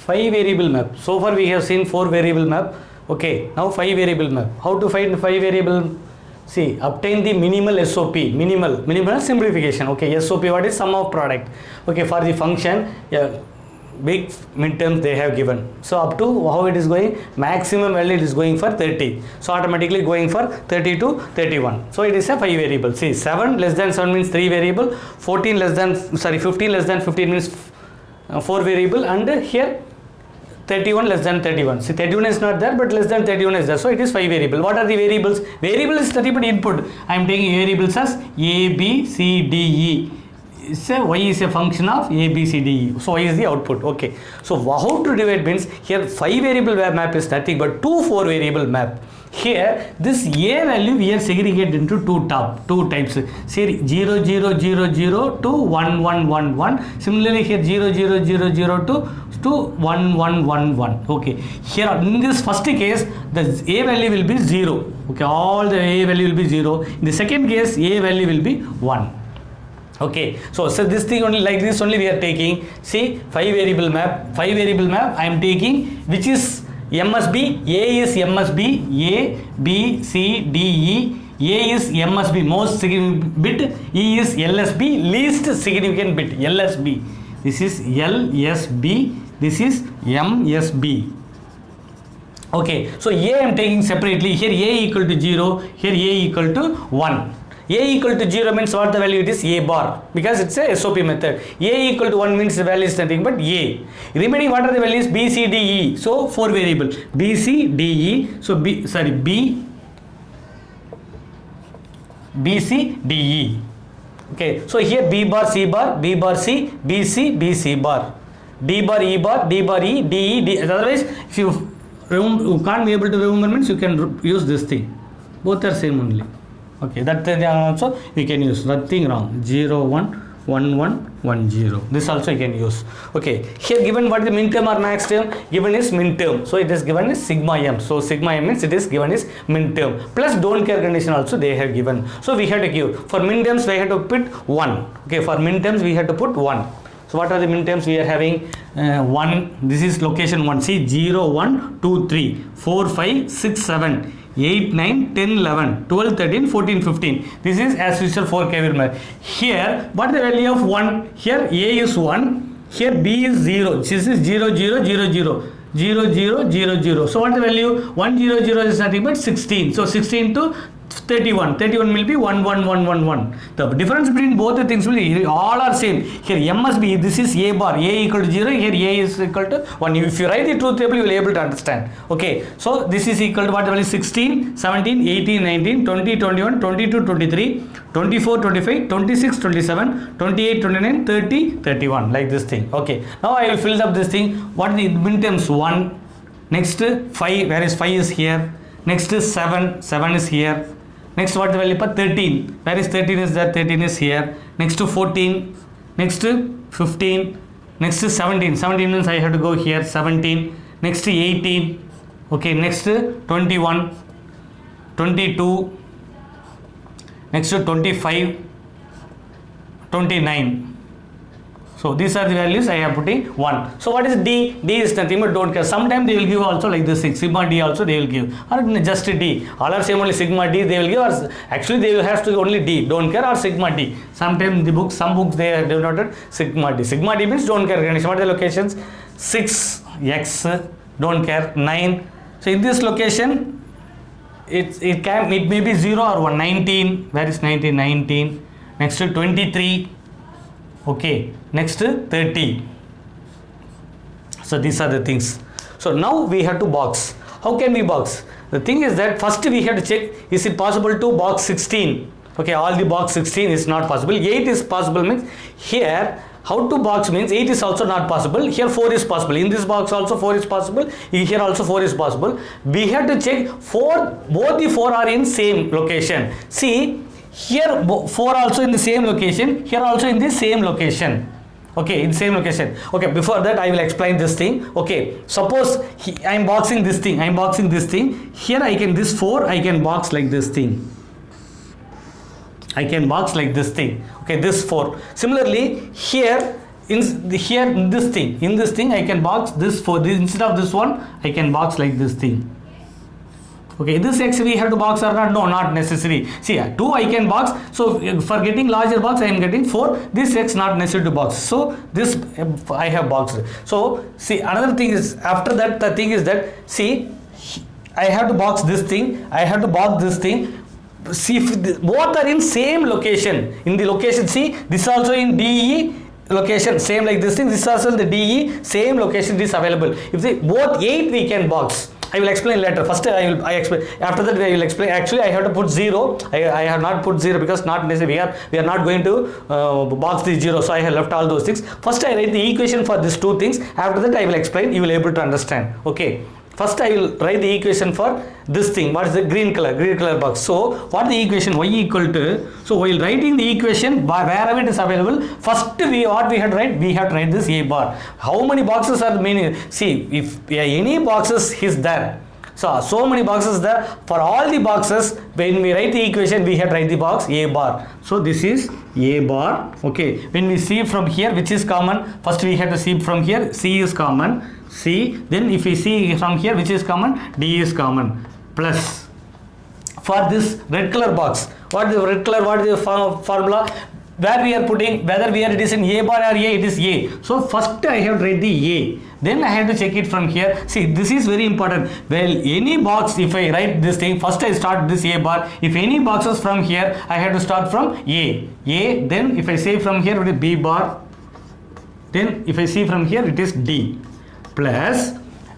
5 variable map. So far we have seen 4 variable map. Okay, now 5 variable map. How to find 5 variable? See, obtain the minimal SOP, minimal simplification. Okay, SOP, what is sum of product? Okay, for the function, big midterms they have given. So up to how it is going, maximum value it is going for 30. So automatically going for 30 to 31. So it is a 5 variable. See, 7 less than 7 means 3 variable, 15 less than 15 means 4 variable, and here 31 less than 31. See, 31 is not there, but less than 31 is there. So it is 5 variable. What are the variables? Variable is nothing but input. I am taking variables as A, B, C, D, E. Y is a function of A, B, C, D, E. So y is the output. Okay. So how to divide means here 5 variable map is nothing but 2 4 variable map. Here this A value we are segregated into two types. See, 0 0 0 0 to 1 1 1 1. Similarly here 0 0 0 0 to 1 1 1 1. Okay. Here in this first case the A value will be 0. Okay. All the A value will be 0. In the second case A value will be 1. Okay, so this thing only like this only we are taking. See, 5 variable map I am taking, which is M must be, A is M must be A, B, C, D, E. A is M must be most significant bit, E is LSB least significant bit, LSB. This is LSB, this is MSB. Okay, so A I am taking separately. Here A equal to 0, here A equal to 1. A equal to 0 means what the value it is? A bar, because it's a SOP method. A equal to 1 means the value is nothing but A. Remaining what are the values? B, C, D, E. So 4 variable. B, C, D, E. So B, C, D, E. Okay. So here B bar, C bar, B bar, C, B, C, B, C bar. D bar, E bar, D bar, E, D, E, D. Otherwise, if you can't be able to remember means you can use this thing. Both are same only. Okay, that also we can use. Nothing wrong. 0 1 1 1 1 0. This also you can use. Okay, here given what is the min term or max term? Given is min term. So it is given as sigma m. So sigma m means it is given as min term. Plus don't care condition also they have given. So we have to give. For min terms we have to put 1. Okay, for min terms we have to put 1. So what are the min terms we are having? 1. This is location 1. See, 0 1 2 3 4 5 6 7. 8, 9, 10, 11, 12, 13, 14, 15. This is as usual 4 variable map. Here, what is the value of 1? Here A is 1. Here B is 0. This is 0, 0, 0, 0. 0, 0, 0, 0. So what is the value? 1, 0, 0 is nothing but 16. So 16 to 31. 31 will be 1, 1, 1, 1, 1. The difference between both the things will be all are same. Here M must be, this is A bar. A equal to 0. Here A is equal to 1. If you write the truth table, you will be able to understand. Okay. So this is equal to what value? 16, 17, 18, 19, 20, 21, 22, 23, 24, 25, 26, 27, 28, 29, 30, 31. Like this thing. Okay. Now I will fill up this thing. What is the min terms? 1. Next 5. Where is 5 is here. Next is 7. 7 is here. Next what the value for 13? Where is 13 is there? 13 is here. Next to 14. Next to 15. Next to 17. 17 means I have to go here. 17. Next to 18. Okay. Next to 21. 22. Next to 25. 29. So these are the values I am putting 1. So what is D? D is nothing but don't care. Sometimes they will give also like this thing. Sigma D also they will give. Or just D. All are same only sigma D they will give. Or actually they will have to only D. Don't care or sigma D. Sometimes the books, some books they have denoted sigma D. Sigma D means don't care condition. What are the locations? 6, X, don't care, 9. So in this location, it may be 0 or 1. 19. Where is 19? 19. Next to 23. Okay, next 30. So these are the things. So now we have to box. How can we box? The thing is that first we have to check, is it possible to box 16? Okay, all the box 16 is not possible. 8 is possible means here how to box means 8 is also not possible. Here 4 is possible. In this box also 4 is possible. Here also 4 is possible. We have to check both the 4 are in same location. See, here 4 also in the same location, here also in the same location. Okay, in same location. Okay, before that I will explain this thing. Okay, suppose I am boxing this thing. Here I can, this 4 I can box like this thing. Okay, this 4. Similarly, here here in this thing I can box this for this, instead of this one I can box like this thing. Okay, this x we have to box or not? No, not necessary. See, 2 I can box. So for getting larger box I am getting 4. This x not necessary to box. So this I have boxed. So see, another thing is, after that the thing is that, see, I have to box this thing, I have to box this thing. See, if both are in same location, in the location, see, this also in DE location, same like this thing, this also in the DE, same location is available. If they both 8 we can box. I will explain later. First I explain. After that I will explain. Actually I have to put 0. I have not put 0 because not necessary. We are not going to box the 0. So I have left all those things. First I write the equation for these two things. After that I will explain. You will able to understand. Okay. First I will write the equation for this thing. What is the green color box? So what the equation y equal to? So while writing the equation wherever it is available, first what we have to write? We have to write this a bar. How many boxes are meaning? See, if any boxes is there. So many boxes there. For all the boxes, when we write the equation, we have to write the box a bar. So this is a bar. Okay. When we see from here, which is common? First we have to see from here. C is common. C. Then if we see from here, which is common? D is common. Plus. For this red color box, what is the red color? What is the formula? Where we are putting, whether we are it is in A bar or A, it is A. So first I have to write the A. Then I have to check it from here. See, this is very important. Well, any box, if I write this thing, first I start this A bar. If any boxes from here, I have to start from A. A. Then if I say from here, it is B bar. Then if I see from here, it is D. Plus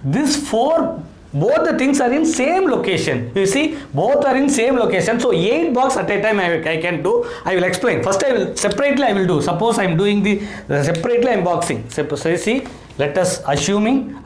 this 4, both the things are in same location. You see, both are in same location. So 8 box at a time I can do. I will explain. First I will separately I will do. Suppose I am doing the separately I am boxing. So you see, let us assume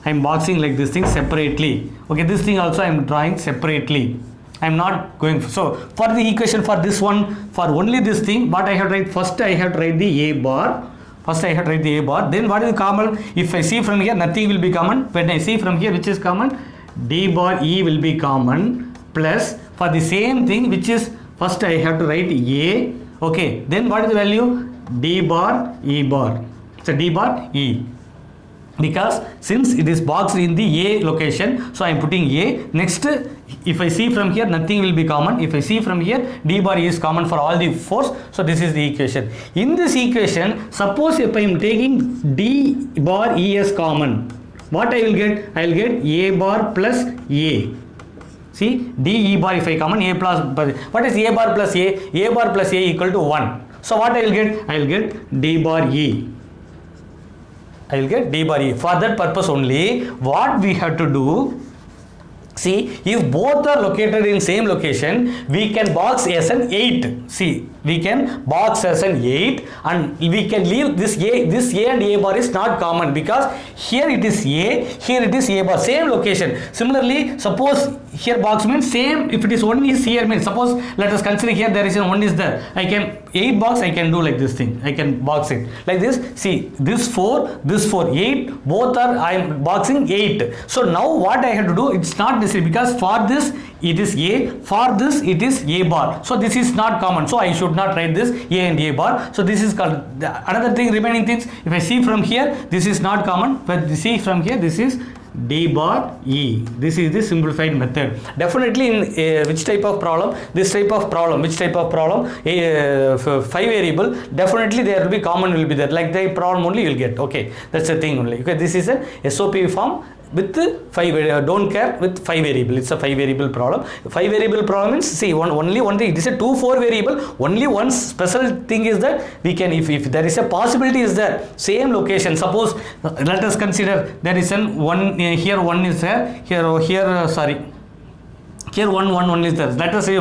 I am boxing like this thing separately. Okay, this thing also I am drawing separately. I am not going. So for the equation for this one, for only this thing, what I have to write? First I have to write the A bar. First I have to write the A bar. Then what is common? If I see from here, nothing will be common. When I see from here, which is common? D bar E will be common. Plus for the same thing, which is first I have to write A. Okay. Then what is the value? D bar E bar. So D bar E. Because since it is boxed in the A location, so I am putting A. Next, if I see from here, nothing will be common. If I see from here, D bar E is common for all the 4s. So this is the equation. In this equation, suppose if I am taking D bar E as common, what I will get? I will get A bar plus A. See, D E bar if I common, A plus, what is A bar plus A? A bar plus A equal to 1. So what I will get? I will get D bar E. I will get D bar E. For that purpose only, what we have to do, see, if both are located in same location, we can box as an 8. See, we can box as an 8 and we can leave this A and A bar is not common because here it is A, here it is A bar, same location. Similarly, suppose here box means same, if it is 1 is here means, suppose let us consider here there is a 1 is there. I can 8 box, I can do like this thing. I can box it like this. See, this 4, 8, both are, I am boxing 8. So now what I have to do, it's not necessary because for this it is A, for this it is A bar. So this is not common. So I should not write this A and A bar. So this is called, another thing, remaining things, if I see from here, this is not common, but see from here, this is D bar E. This is the simplified method. Definitely in which type of problem? This type of problem. Which type of problem? 5 variable. Definitely there will be common will be there. Like the problem only you will get. Okay, that's the thing only. Okay, this is a SOP form with 5. Don't care with 5 variable. It's a 5 variable problem. 5 variable problem means, see, only one thing. It is a 2-4 variable. Only one special thing is that we can, if there is a possibility is there, same location. Suppose let us consider there is an 1 here, 1 is there, here sorry, here 1 is there. Let us say,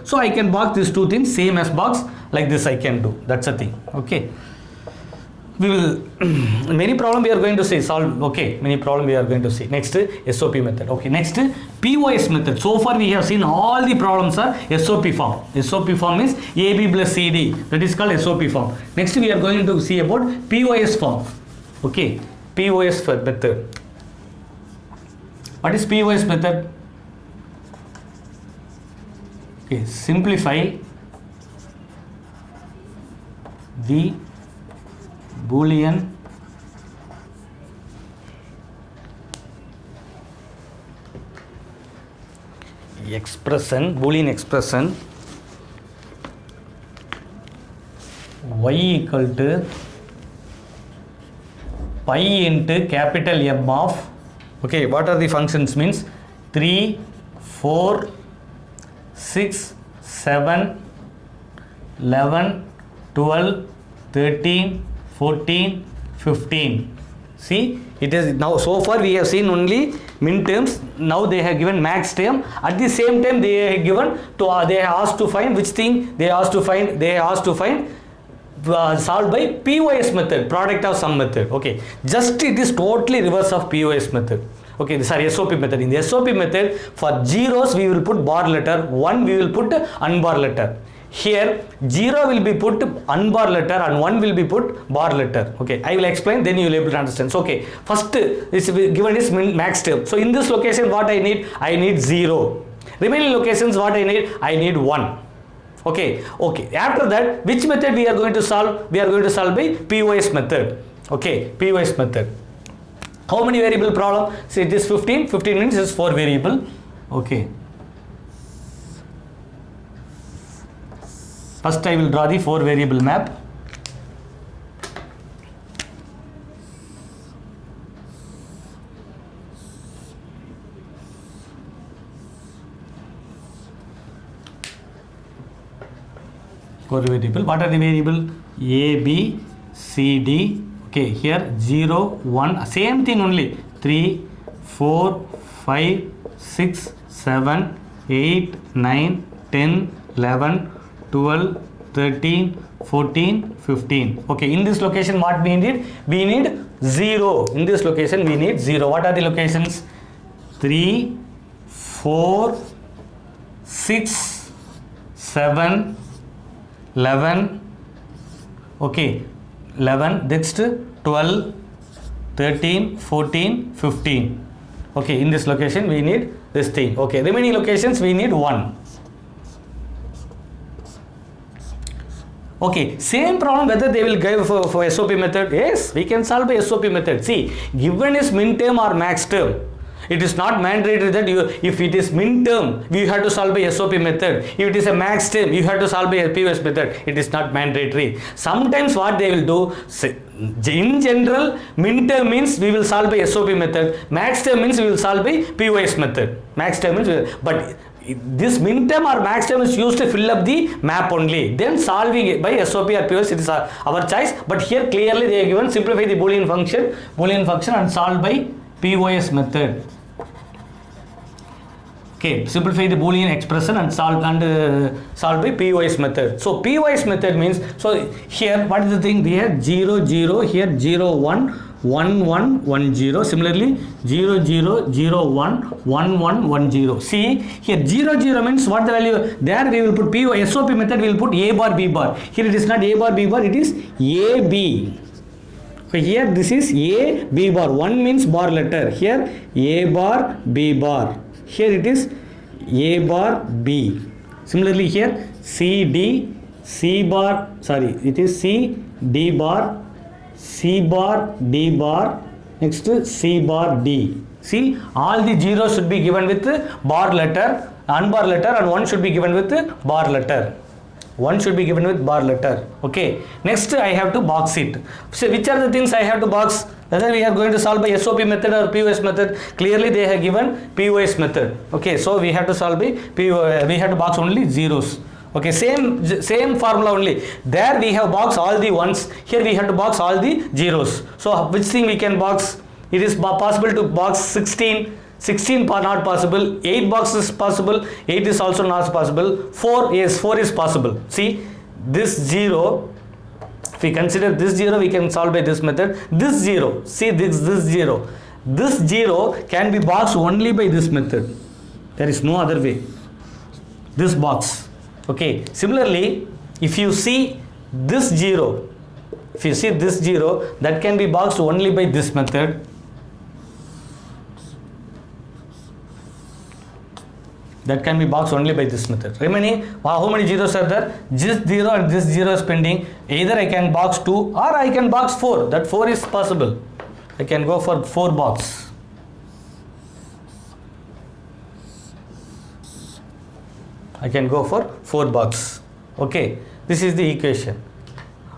so I can box these two things same as box like this I can do. That's the thing. Okay. We will many problem we are going to see solve. Okay, many problem we are going to see. Next, SOP method. Okay, next, POS method. So far we have seen all the problems are SOP form. SOP form is AB plus CD. That is called SOP form. Next we are going to see about POS form. Okay, POS method. What is POS method? Okay, simplify the Boolean Boolean expression y equal to pi into capital M of, okay, what are the functions means 3, 4, 6, 7, 11, 12, 13, 14, 15. See, it is now, so far we have seen only min terms. Now they have given max term. At the same time they have given to they are asked to find which thing they are asked to find. They are asked to find solved by POS method, product of sum method. Okay, just it is totally reverse of POS method. Okay, sorry, SOP method. In the SOP method, for zeros we will put bar letter, 1 we will put unbar letter. Here 0 will be put unbar letter and 1 will be put bar letter. Okay, I will explain, then you will be able to understand. So, okay, first is given is max term. So in this location what I need 0. Remaining locations what I need 1. Okay, after that which method we are going to solve? We are going to solve by POS method. Okay, POS method. How many variable problem? See, it is 15 means it is 4 variable. Okay, first I will draw the 4 variable map. Four variable. What are the variable? A, B, C, D. Okay, here 0, 1, same thing only. 3, 4, 5, 6, 7, 8, 9, 10, 11, 12, 13, 14, 15. Okay, in this location what we need? We need 0. In this location we need 0. What are the locations? 3, 4, 6, 7, 11, okay, 11, next 12, 13, 14, 15. Okay, in this location we need this thing. Okay, remaining locations we need 1. Okay, same problem whether they will give for SOP method. Yes, we can solve by SOP method. See, given is min term or max term, it is not mandatory that if it is min term, we have to solve by SOP method. If it is a max term, you have to solve by POS method. It is not mandatory. Sometimes what they will do, in general, min term means we will solve by SOP method. Max term means we will solve by POS method. Max term means, but this min term or max term is used to fill up the map only. Then solving it by SOP or POS, it is our choice. But here clearly they are given simplify the Boolean function and solve by POS method. Okay, simplify the Boolean expression and solve by POS method. So POS method means, so here what is the thing? Here 0 0, here 0 1, 1 1 1 0. Similarly 0 0 0 1 1 1 1 0. See here 0 0 means what the value? There we will put SOP method, we will put A bar B bar. Here it is not A bar B bar, it is A B. So here this is A B bar. 1 means bar letter. Here A bar B bar. Here it is A bar B. Similarly here C D C bar, sorry, it is C D bar, C bar D bar, next C bar D. See, all the zeros should be given with bar letter, unbar letter, and 1 should be given with bar letter. 1 should be given with bar letter. Okay, next I have to box it. So which are the things I have to box? Whether we are going to solve by SOP method or POS method, clearly they have given POS method. Okay, so we have to solve by we have to box only zeros. Okay, same formula only. There we have boxed all the ones. Here we have to box all the zeros. So which thing we can box? It is possible to box 16. 16 not possible. 8 boxes possible. 8 is also not possible. 4, yes, 4 is possible. See, this 0. If we consider this 0, we can solve by this method. This 0, see this 0. This 0 can be boxed only by this method. There is no other way. This box. Okay. Similarly, if you see this 0, that can be boxed only by this method. That can be boxed only by this method. Remaining, how many zeros are there? This 0 and this 0 is pending. Either I can box 2 or I can box 4. That 4 is possible. I can go for 4 box. I can go for 4 box. Okay, this is the equation.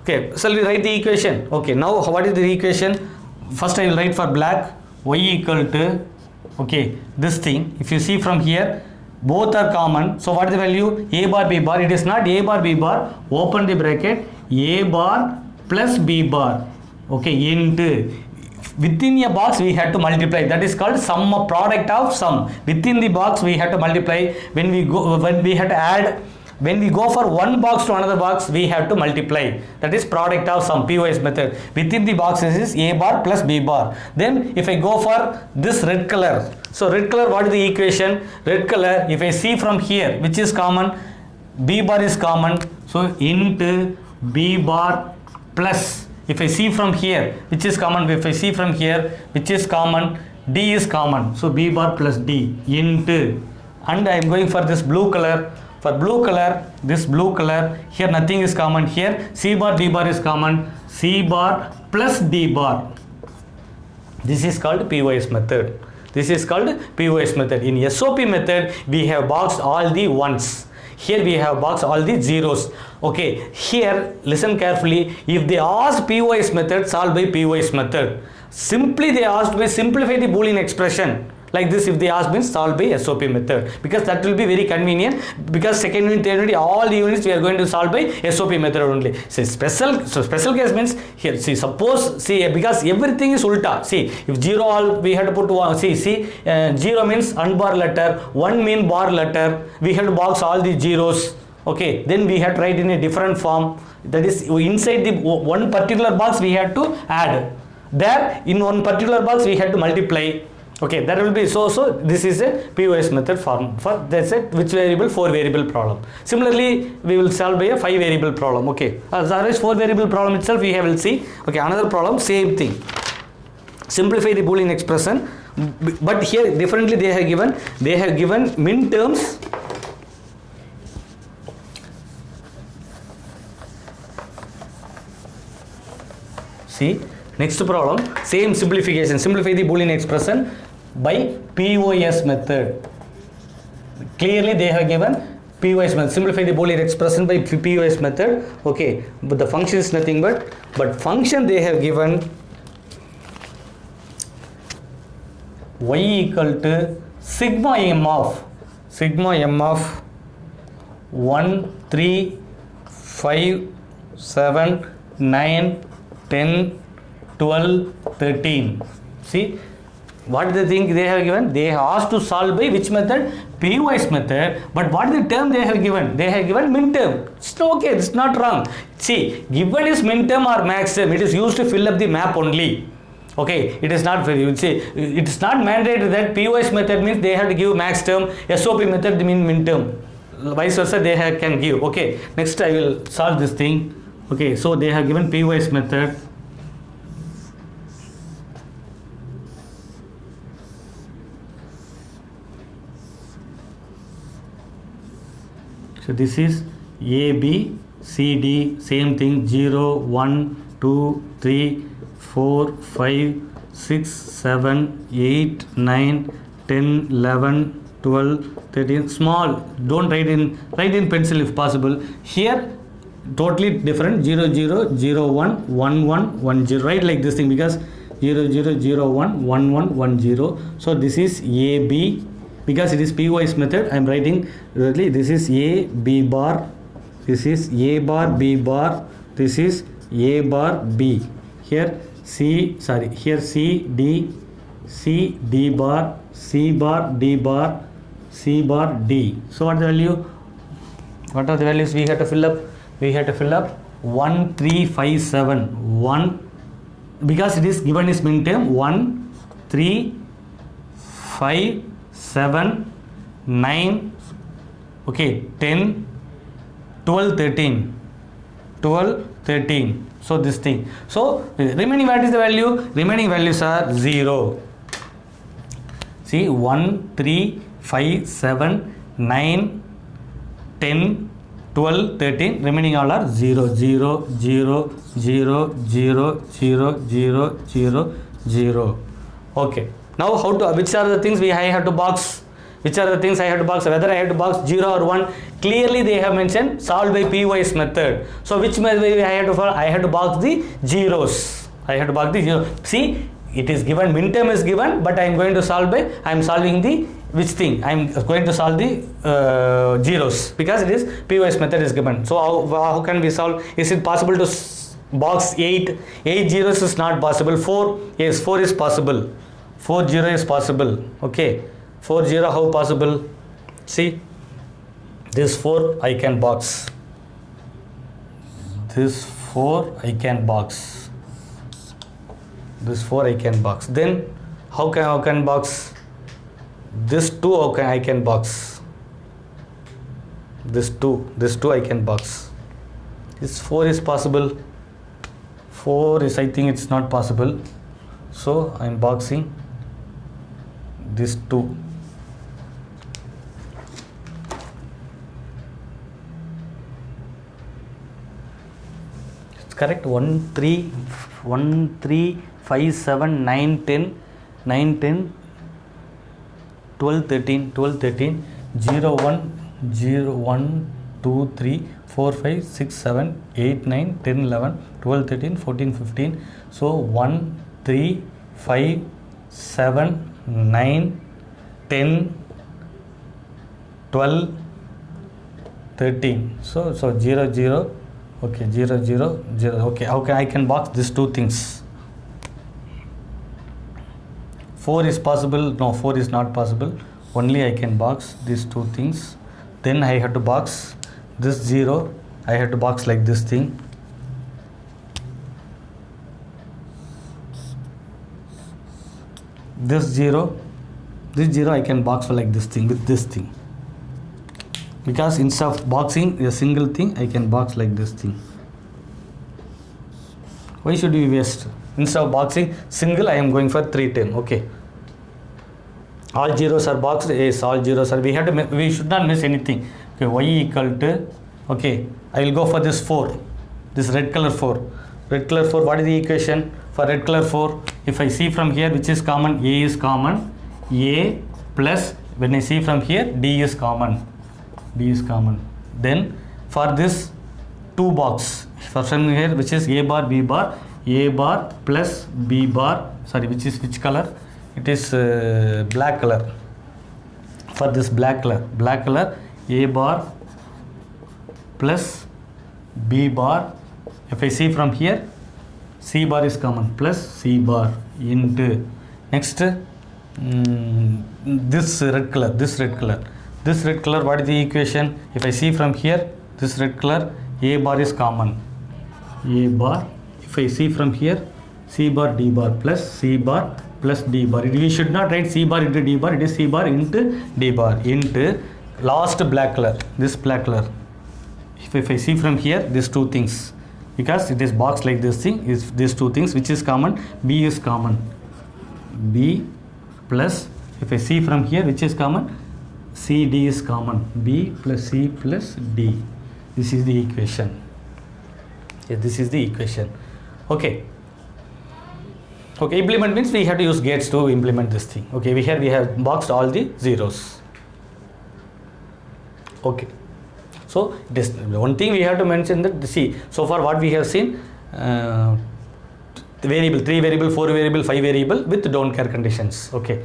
Okay, shall we write the equation? Okay, now what is the equation? First I will write for black. Y equal to, okay, this thing. If you see from here, both are common. So what is the value? A bar, B bar. It is not A bar, B bar. Open the bracket. A bar plus B bar. Okay, into. Within a box we have to multiply. That is called sum of product of sum. Within the box we have to multiply. When we have to add. When we go for one box to another box, we have to multiply. That is product of sum, POS method. Within the boxes is A bar plus B bar. Then if I go for this red color. So red color, what is the equation? Red color, if I see from here, which is common? B bar is common. So into B bar plus, if I see from here, which is common? If I see from here, which is common? D is common. So B bar plus D into, and I am going for this blue color. For blue color, this blue color, here nothing is common. Here C bar, D bar is common. C bar plus D bar. This is called POS method. This is called POS method. In SOP method, we have boxed all the ones. Here we have boxed all the zeros. Okay, here listen carefully. If they ask POS method, solve by POS method. Simply they asked by simplify the Boolean expression. Like this, if they ask means solve by SOP method, because that will be very convenient, because second unit, third unit, all the units we are going to solve by SOP method only. So special case means here, see, suppose, see, because everything is ulta. See, if 0 all we have to put 1, see 0 means unbar letter, 1 mean bar letter, we have to box all the zeros. Okay, then we have to write in a different form. That is, inside the one particular box we have to add. There in one particular box we have to multiply. Okay, that will be so this is a POS method form for, that's it, which variable? 4 variable problem. Similarly, we will solve by a 5 variable problem. Okay, otherwise 4 variable problem itself we will see. Okay, another problem, same thing. Simplify the Boolean expression, but here differently they have given min terms. See, next problem, same simplification. Simplify the Boolean expression by POS method. Clearly they have given POS method. Simplify the Boolean expression by POS method. Okay, but the function is nothing but function they have given y equal to sigma m of 1, 3, 5, 7, 9, 10, 12, 13. See, what do they think they have given? They have asked to solve by which method? POS method. But what is the term they have given? They have given min term. It's okay, it's not wrong. See, given is min term or max term, it is used to fill up the map only. Okay, it is not very, you see, it is not mandated that POS method means they have to give max term, SOP method means min term. Vice versa, they can give. Okay, next I will solve this thing. Okay, so they have given POS method. So this is A, B, C, D, same thing, 0, 1, 2, 3, 4, 5, 6, 7, 8, 9, 10, 11, 12, 13, small, don't write in pencil if possible. Here, totally different, 0, 0, 0, 1, 1, 1, 1, 0, write like this thing, because 0, 0, 0, 1, 1, 1, 1, 0. So this is A, B. Because it is POS method, I am writing directly. This is A, B bar. This is A bar, B bar. This is A bar, B. Here here C, D bar, C bar, D bar, C bar, D. So what the value? What are the values we have to fill up? We have to fill up 1, 3, 5, 7. 1, because it is given is min term, 1, 3, 5, 7, 9, okay, 10, 12, 13. 12, 13. So this thing. So remaining, what is the value? Remaining values are 0. See, 1, 3, 5, 7, 9, 10, 12, 13, remaining all are 0, 0, 0, 0, 0, 0, 0, 0, 0. Okay. Now how to, which are the things I have to box? Which are the things I have to box? Whether I have to box 0 or 1, clearly they have mentioned solve by piecewise method. So which method I have to follow? I have to box the zeros. I have to box the 0. See, it is given, min term is given, but I am going to solve by, I am solving the which thing? I am going to solve the zeros, because it is piecewise method is given. So how can we solve? Is it possible to box 8? 8 zeros is not possible. 4, yes, 4 is possible. 4 0 is possible. Okay, 4 0 how possible? See, this 4 I can box. This 4 I can box. This 4 I can box. Then how can box? This 2 I can box. This 2 I can box. This 4 is possible. 4 is, I think it's not possible. So I am boxing this 2. It's correct. 1 3 5 7 9 10 9 10 12 13 0 1 0 1 2 3 4 5 6 7 8 9 10 11 12 13 14 15. So 1 3 5 7 9 10 12 13. So 0 0. Okay, 0 0 0. Okay, how can I can box these two things? 4 is possible. No, 4 is not possible. Only I can box these two things. Then I have to box this 0. I have to box like this thing. This 0 I can box for like this thing with this thing, because instead of boxing a single thing, I can box like this thing. Why should we waste? Instead of boxing single, I am going for 310. Okay, all zeros are boxed. Yes, all zeros are. We should not miss anything. Okay, y equal to, okay, I will go for this 4, this red color 4. Red color 4, what is the equation for red color 4? If I see from here, which is common? A is common. A plus, when I see from here, D is common. D is common. Then for this 2 box, for from here, which is A bar, B bar, A bar plus B bar, sorry, which is which color? It is black color. For this black color, A bar plus B bar. If I see from here, C bar is common, plus C bar into, next this red color, what is the equation? If I see from here, this red color, A bar is common. A bar, if I see from here, C bar, D bar plus C bar plus D bar. We should not write C bar into D bar, it is C bar into D bar into last black color, this black color. If I see from here, these two things, because it is boxed like this thing, is these two things, which is common? B is common. B plus, if I see from here, which is common? C, D is common. B plus C plus D. This is the equation. Yeah, this is the equation. Okay. Okay, implement means we have to use gates to implement this thing. Okay, we have boxed all the zeros. Okay. So this one thing we have to mention, that see, so far what we have seen, variable, 3 variable, 4 variable, 5 variable with don't care conditions. Okay,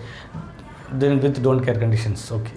then with don't care conditions. Okay.